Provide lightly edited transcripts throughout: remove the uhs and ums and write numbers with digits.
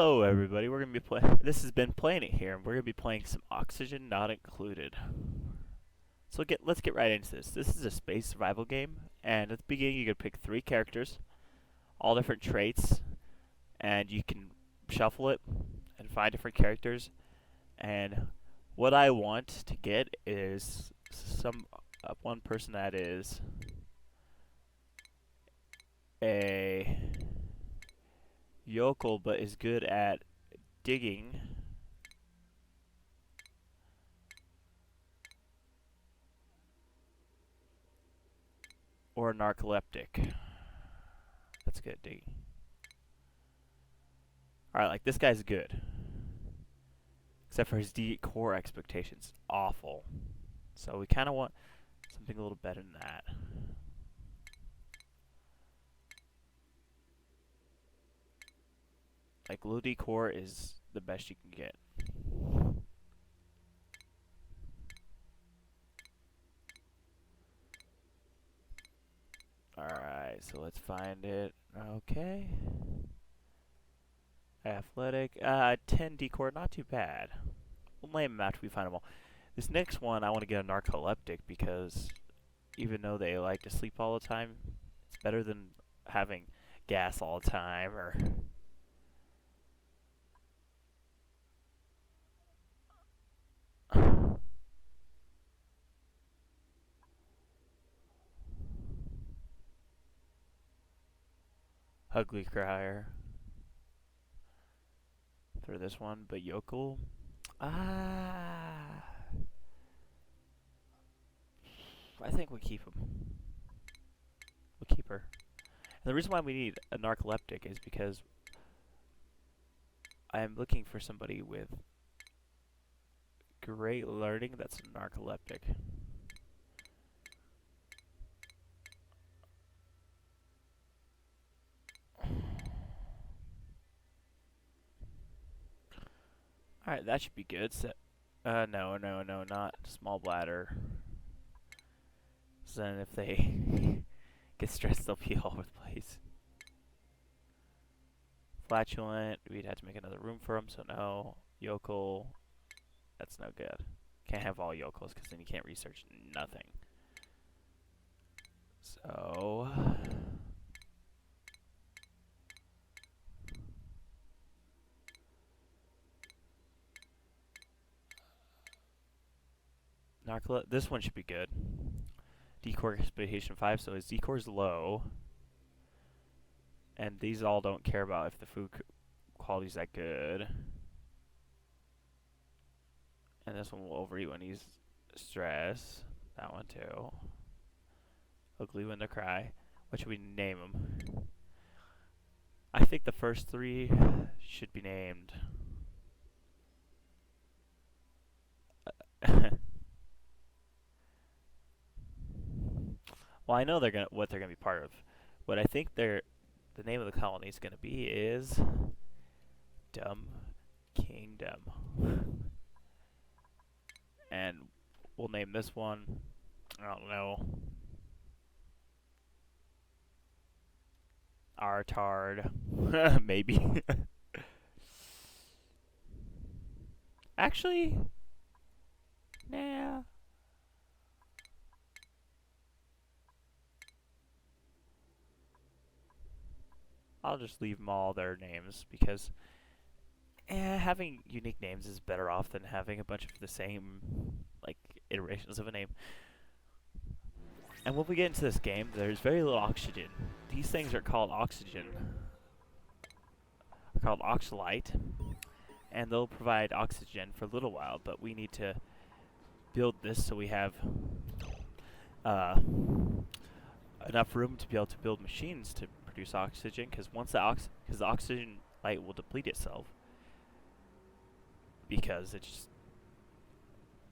Hello, everybody. We're gonna be playing. This has been Playing It here, and we're gonna be playing some Oxygen Not Included. So let's get right into this. This is a space survival game, and at the beginning you can pick 3 characters, all different traits, and you can shuffle it and find different characters. And what I want to get is one person that is a yokel but is good at digging. Or a narcoleptic. That's good, digging. Alright, like this guy's good. Except for his decor expectations. Awful. So we kind of want something a little better than that. Like low decor is the best you can get. Alright, so let's find it. Okay. Athletic. 10 decor, not too bad. We'll name them after we find them all. This next one, I want to get a narcoleptic because even though they like to sleep all the time, it's better than having gas all the time or... Ugly crier for this one, but yokel. I think we keep him. We'll keep her. And the reason why we need a narcoleptic is because I am looking for somebody with great learning that's a narcoleptic. Alright, that should be good. No, not small bladder. So then if they get stressed, they'll be all over the place. Flatulent, we'd have to make another room for them, so no. Yokel, that's no good. Can't have all yokels, because then you can't research nothing. So... this one should be good. Decor expectation 5, so his decor is low. And these all don't care about if the food quality is that good. And this one will overeat when he's stressed. That one too. Ugly when they cry. What should we name them? I think the first 3 should be named. Well, I know what they're gonna be part of. What I think the name of the colony is gonna be is Dumb Kingdom. And we'll name this one, I don't know, Artard. Maybe. Actually, nah. I'll just leave them all their names because having unique names is better off than having a bunch of the same like iterations of a name. And when we get into this game, there's very little oxygen. These things are called oxygen. They're called oxalite, and they'll provide oxygen for a little while, but we need to build this so we have enough room to be able to build machines to produce oxygen, because once the oxygen light will deplete itself, because it just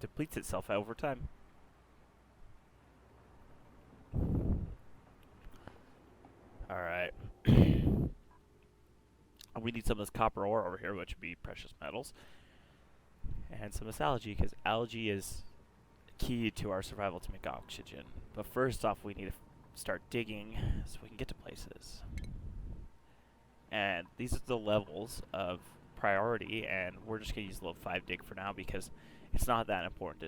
depletes itself over time. Alright. We need some of this copper ore over here, which would be precious metals. And some of this algae, because algae is key to our survival to make oxygen. But first off, we need to start digging so we can get to places. And these are the levels of priority, and we're just going to use level 5 dig for now because it's not that important.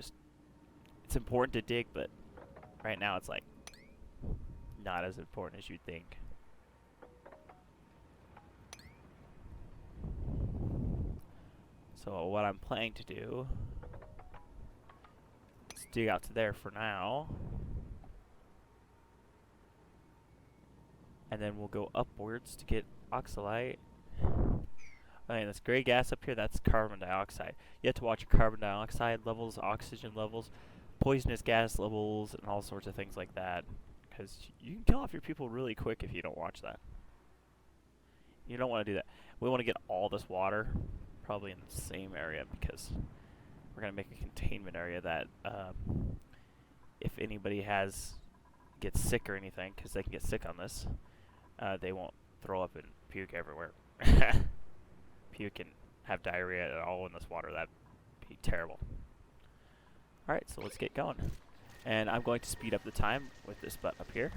It's important to dig, but right now it's like not as important as you'd think. So what I'm planning to do is dig out to there for now. And then we'll go upwards to get oxalite. And this gray gas up here, that's carbon dioxide. You have to watch your carbon dioxide levels, oxygen levels, poisonous gas levels, and all sorts of things like that. Because you can kill off your people really quick if you don't watch that. You don't want to do that. We want to get all this water probably in the same area because we're going to make a containment area that if anybody gets sick or anything, because they can get sick on this, they won't throw up and puke everywhere. Puke and have diarrhea at all in this water. That'd be terrible. Alright, so let's get going. And I'm going to speed up the time with this button up here.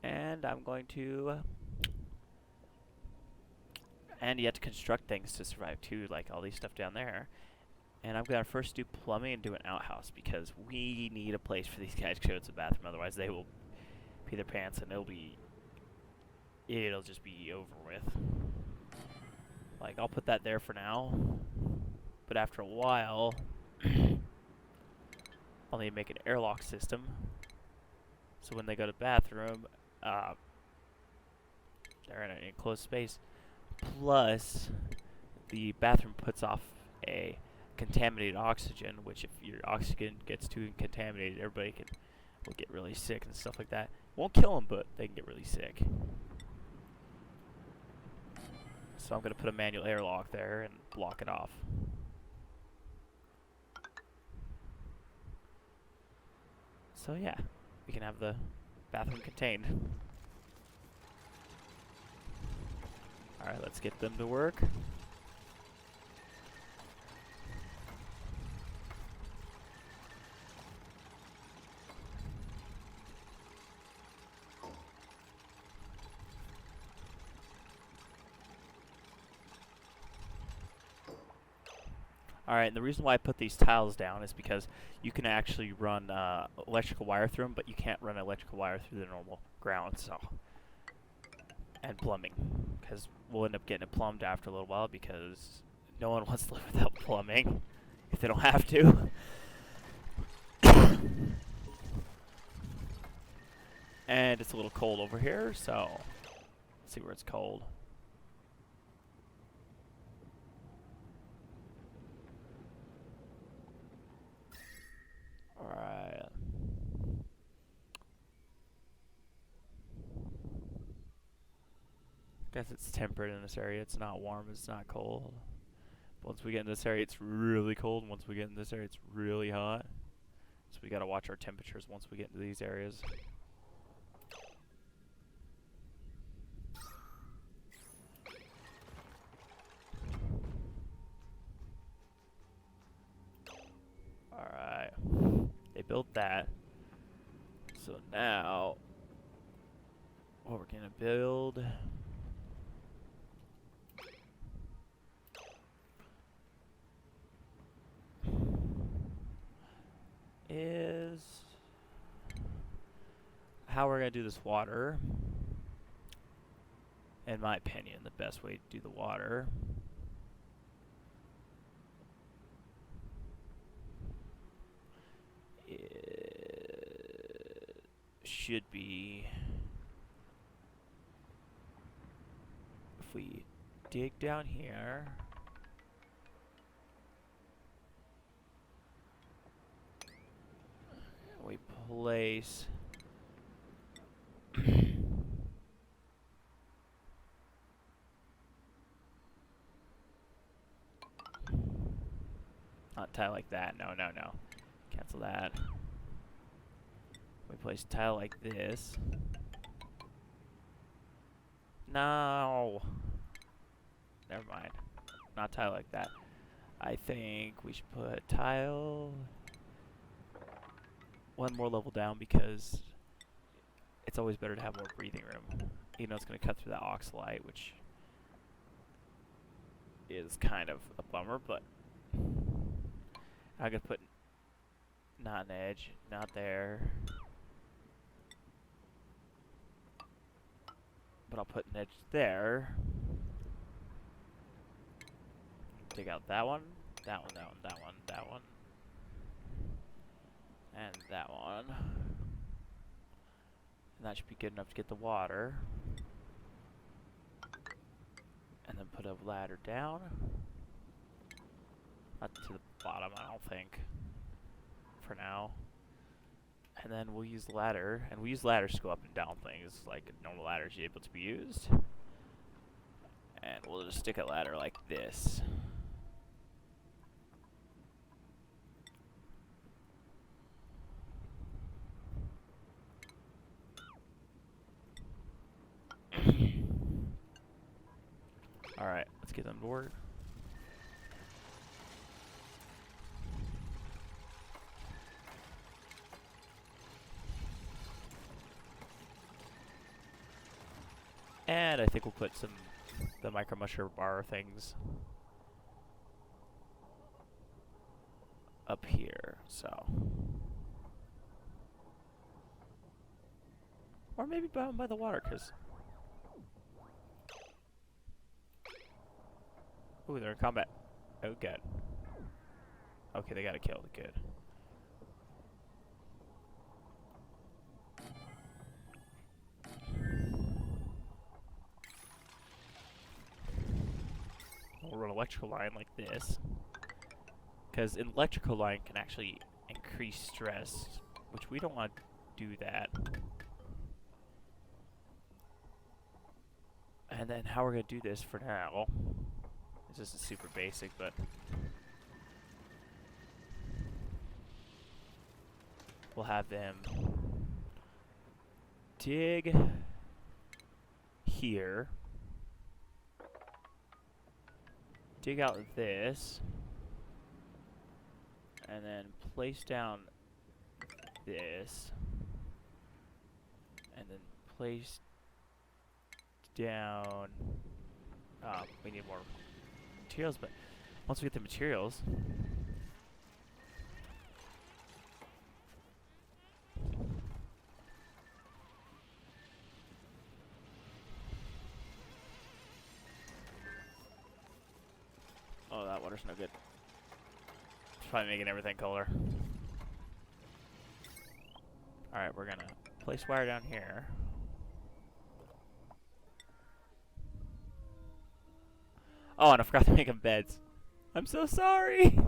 And I'm going to... And you have to construct things to survive too, like all these stuff down there. And I'm going to first do plumbing and do an outhouse because we need a place for these guys to go to the bathroom. Otherwise they will pee their pants and it'll just be over with. Like, I'll put that there for now. But after a while, I'll need to make an airlock system. So when they go to the bathroom, they're in an enclosed space. Plus, the bathroom puts off a contaminated oxygen, which if your oxygen gets too contaminated, everybody will get really sick and stuff like that. Won't kill them, but they can get really sick. So I'm going to put a manual airlock there and block it off. So yeah, we can have the bathroom contained. Alright, let's get them to work. Alright, and the reason why I put these tiles down is because you can actually run electrical wire through them, but you can't run electrical wire through the normal ground, so... And plumbing, because we'll end up getting it plumbed after a little while because no one wants to live without plumbing if they don't have to. And it's a little cold over here, so let's see where it's cold. Alright. Guess it's temperate in this area. It's not warm, it's not cold. Once we get in this area, it's really cold. Once we get in this area, it's really hot. So we gotta watch our temperatures once we get into these areas. Alright. They built that. So now, what we're gonna build... is how we're going to do this water. In my opinion, the best way to do the water should be if we dig down here. We place not tie like that. No. Cancel that. We place a tile like this. No. Never mind. Not tile like that. I think we should put tile one more level down because it's always better to have more breathing room. Even though it's going to cut through that oxalite, which is kind of a bummer, but I'm going to put not an edge, not there. But I'll put an edge there. Take out that one, that one, that one, that one, that one. And that one. And that should be good enough to get the water. And then put a ladder down. Not to the bottom, I don't think. For now. And then we'll use the ladder. And we use ladders to go up and down things like normal ladders are able to be used. And we'll just stick a ladder like this. Alright, let's get on board. And I think we'll put the micro mushroom bar things up here, so. Or maybe down by the water, because. Ooh, they're in combat. Oh, good. Okay, they got killed. Good. We'll run electrical line like this. Because an electrical line can actually increase stress, which we don't want to do that. And then how we're going to do this for now. This is super basic, but we'll have them dig here, dig out this, and then place down this, and then place down, we need more materials, but once we get the materials, oh, that water's no good. It's probably making everything colder. Alright, we're gonna place wire down here. Oh, and I forgot to make them beds. I'm so sorry!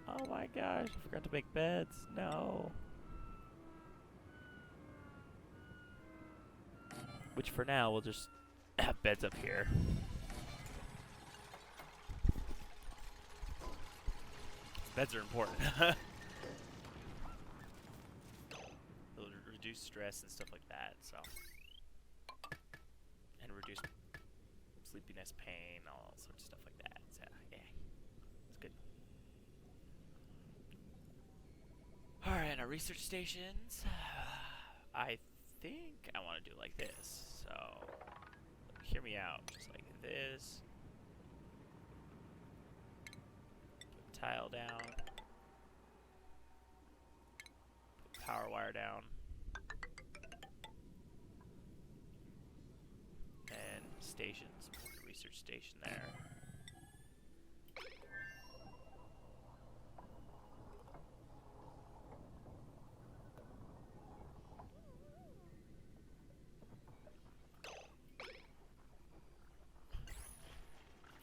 Oh my gosh, I forgot to make beds. No. Which for now, we'll just have beds up here. Beds are important. It'll reduce stress and stuff like that, so. And reduce sleepiness, pain, all sorts of stuff like that. So, yeah. It's good. Alright, our research stations. I think I want to do like this. So, hear me out. Just like this. Put tile down. Put power wire down. And stations. Put the research station there.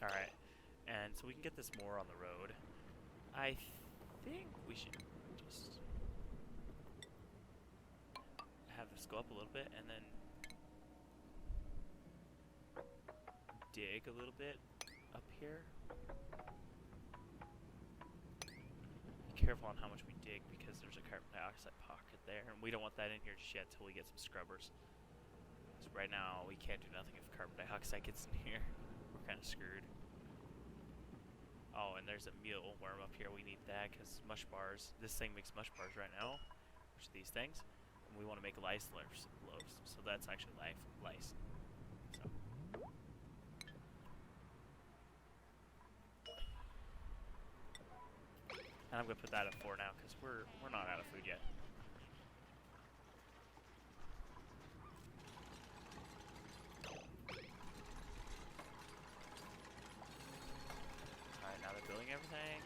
Alright, and so we can get this more on the road. I think we should just have this go up a little bit and then dig a little bit up here. Be careful on how much we dig because there's a carbon dioxide pocket there, and we don't want that in here just yet until we get some scrubbers. So right now we can't do nothing if carbon dioxide gets in here. We're kind of screwed. Oh, and there's a mealworm up here. We need that because mush bars. This thing makes mush bars right now, which are these things. And we want to make lice loaves. So that's actually lice. So. And I'm gonna put that at 4 now because we're not out of food yet. Alright, now they're building everything.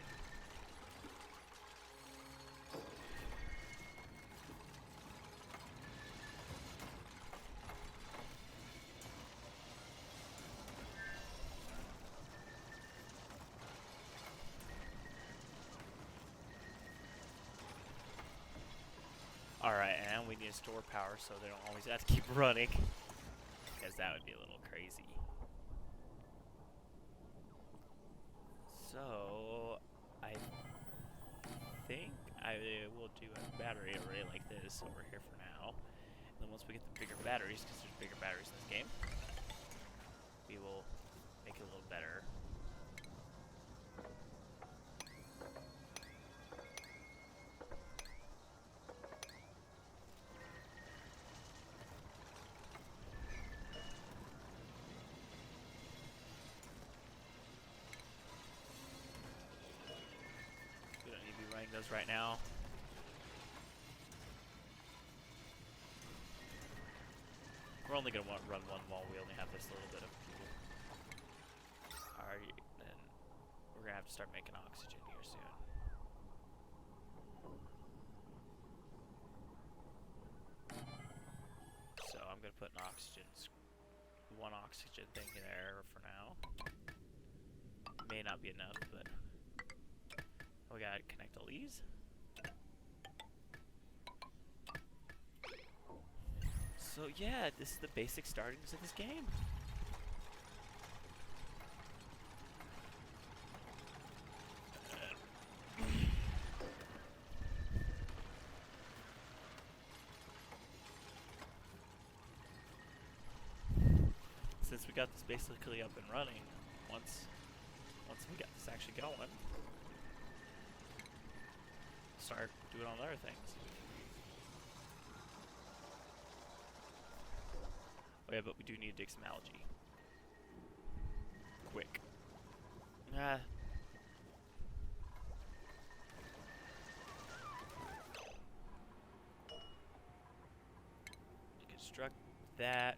Alright, and we need to store power so they don't always have to keep running. Because that would be a little crazy. So, I think I will do a battery array like this over here for now. And then once we get the bigger batteries, because there's bigger batteries in this game, we will make it a little better. We don't need to be running those right now. We're only going to run one while we only have this little bit of fuel. Alright, then we're going to have to start making oxygen here soon. So I'm going to put one oxygen thing there for now. May not be enough, but we got to connect all these. So yeah, this is the basic startings of this game. Since we got this basically up and running, once we got this actually going, start doing all the other things. Oh yeah, but we do need to dig some algae. Quick. Construct that.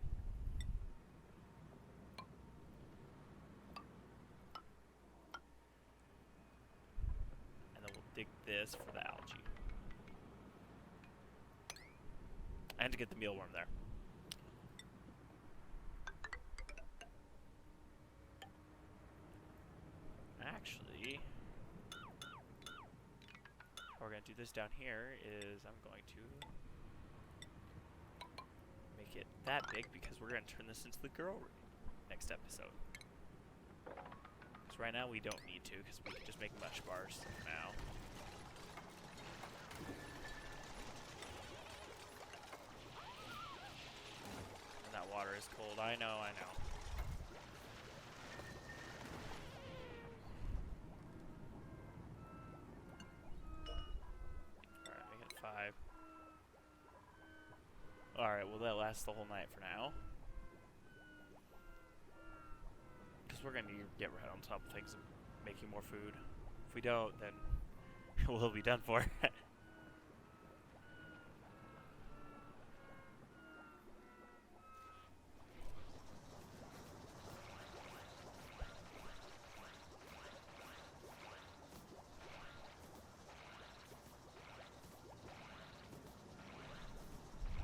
And then we'll dig this for the algae. And to get the mealworm there. Actually, how we're going to do this down here is I'm going to make it that big because we're going to turn this into the girl room next episode. Because right now we don't need to because we can just make mush bars now. And that water is cold. I know. Alright, make it 5. Alright, well that lasts the whole night for now. Because we're going to get right on top of things and making more food. If we don't, then we'll be done for.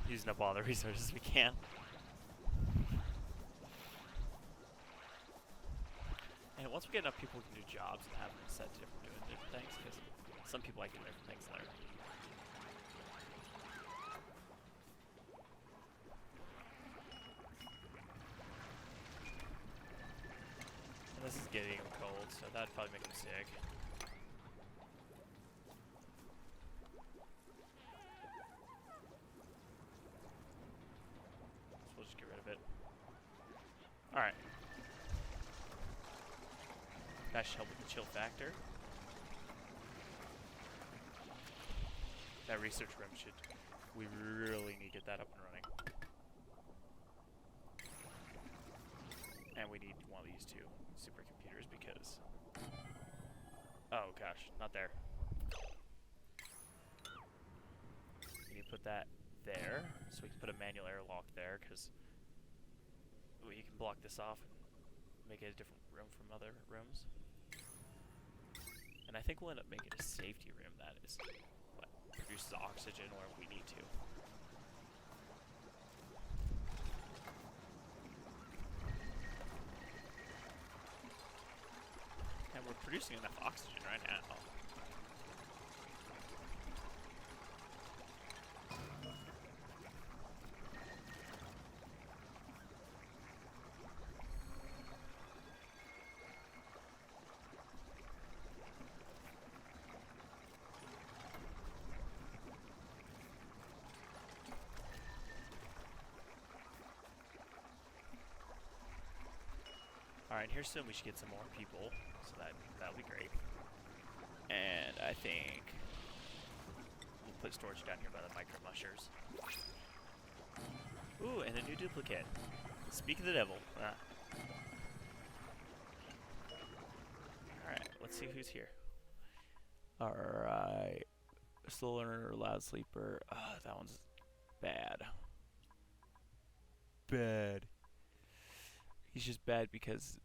Using up all the resources we can. And once we get enough people, we can do jobs and have them set to doing different things, because some people like doing different things there. This is getting cold, so that'd probably make him sick. So we'll just get rid of it. Alright. That should help with the chill factor. That research room should... We really need to get that up and running. And we need one of these two supercomputers because... Oh gosh, not there. We need to put that there, so we can put a manual airlock there, because we can block this off and make it a different room from other rooms. And I think we'll end up making a safety room that is what produces oxygen where we need to. And we're producing enough oxygen right now. Alright, here soon we should get some more people, so that'll be great. And I think we'll put storage down here by the micro mushers. Ooh, and a new duplicate. Speak of the devil. Alright, let's see who's here. Alright. Slow learner, loud sleeper. That one's bad. Bad. He's just bad because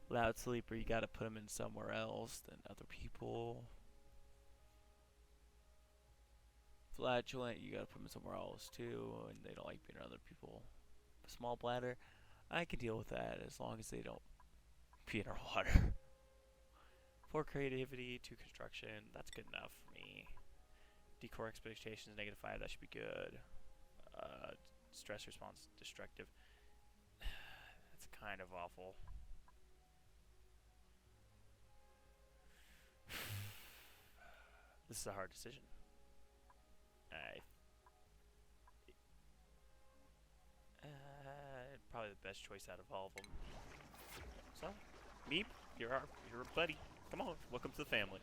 loud sleeper, you gotta put him in somewhere else than other people. Flatulent, you gotta put him somewhere else too, and they don't like being around other people. Small bladder, I can deal with that as long as they don't pee in our water. 4 creativity, 2 construction, that's good enough for me. Decor expectations, -5, that should be good. Stress response, destructive. That's kind of awful. This is a hard decision. Probably the best choice out of all of them. So, Meep, you're a buddy. Come on, welcome to the family.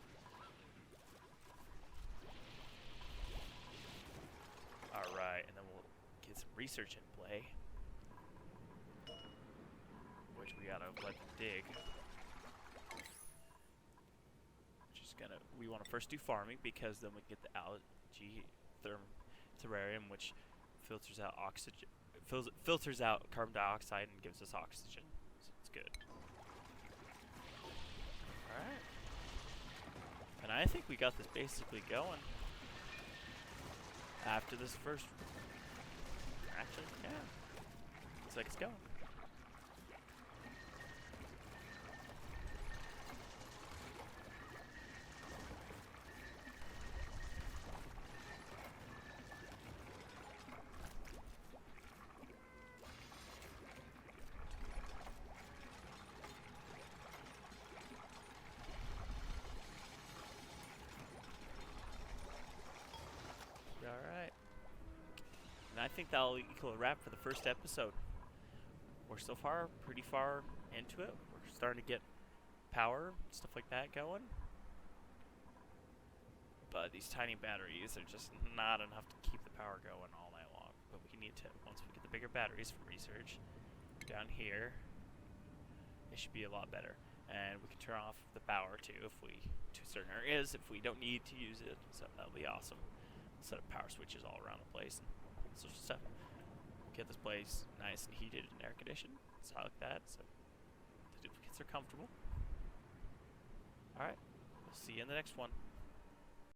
Alright, and then we'll get some research in play. Which we gotta let them dig. Which is gonna, we wanna first do farming, because then we get the algae terrarium, which filters out oxygen, filters out carbon dioxide and gives us oxygen. So it's good. Alright. And I think we got this basically going. After this first... Actually, yeah. Looks like it's going. Alright. And I think that'll equal a wrap for the first episode. We're so far pretty far into it. We're starting to get power, stuff like that going. But these tiny batteries are just not enough to keep the power going all night long. But we need to, once we get the bigger batteries for research, down here, it should be a lot better. And we can turn off the power too if we, to certain areas, if we don't need to use it. So that'll be awesome. Set up power switches all around the place and such stuff. Get this place nice and heated and air conditioned. So I like that. So the duplicates are comfortable. Alright. We'll see you in the next one.